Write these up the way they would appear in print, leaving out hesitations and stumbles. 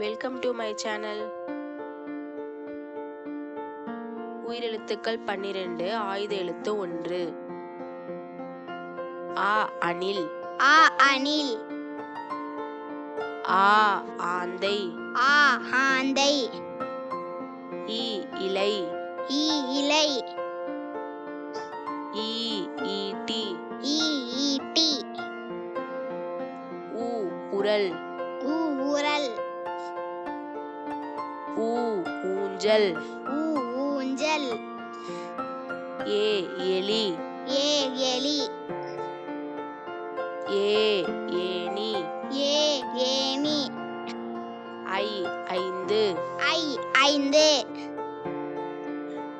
Welcome to my channel. உயிரெழுத்துக்கள் 12, ஆயுத எழுத்து 1. ஆ அணில். ஆ அணில். ஆ ஆந்தை. ஆ ஆந்தை. ஈ இலை. ஈ இலை. ஈ ஈட்டி. ஈ ஈட்டி. ஊ உரல். ஊ உரல். ஊ ஊஞ்சல். ஊ ஊஞ்சல். ஏ எலி. ஏ எலி. ஏ ஏணி. ஏ ஏணி. ஐ ஐந்து. ஐ ஐந்து.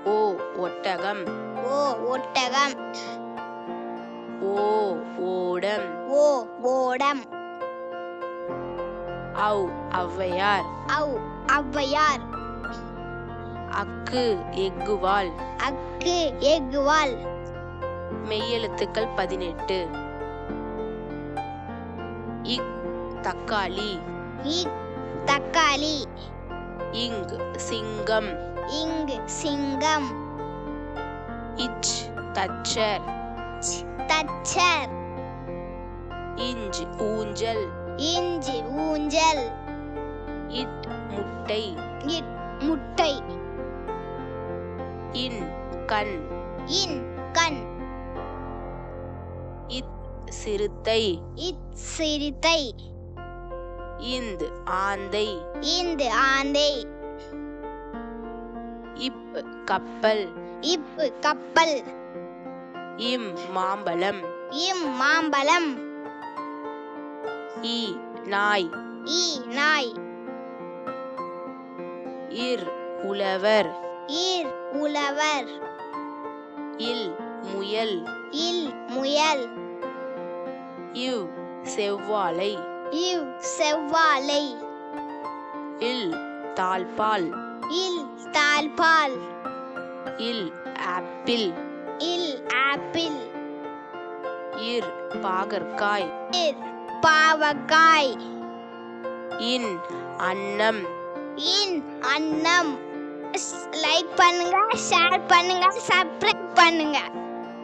ஓ ஒட்டகம். ஓ ஒட்டகம். ஓ ஓடம். ஓ ஓடம். ஔ ஔவையார். ஔ ஔவையார். அக்கு எக்குவால். அக்கு எக்குவால். மெய்யெழுத்துக்கள் 18. இக் தக்காளி. இக் தக்காளி. இங் சிங்கம். இங்கு சிங்கம். இச் தச்சர். தச்சர். இஞ்ச் ஊஞ்சல். இஞ்சி ஊஞ்சல். இட் முட்டை. இட் முட்டை. இன் கண். இன் கண். இத் சிறுத்தை. இத் சிறுத்தை. இந்த் ஆந்தை. இந்து ஆந்தை. இப் கப்பல். இப்பு கப்பல். இம் மாம்பழம். இம் மாம்பழம். ஈ நாய். ஈ நாய். இர் உழவர். ஈர் உழவர். இல் முயல். இல் முயல். இவ் செவ்வாழை. இவ் செவ்வாழை. இல் தாழ்பால். இல் தாழ்பால். இல் ஆப்பிள். இல் ஆப்பிள். இர் பாகற்காய். இர் பாவக்காய். இன் அன்னம். இன் அன்னம். லைக் பண்ணுங்க, ஷேர் பண்ணுங்க, சப்ஸ்கிரைப் பண்ணுங்க.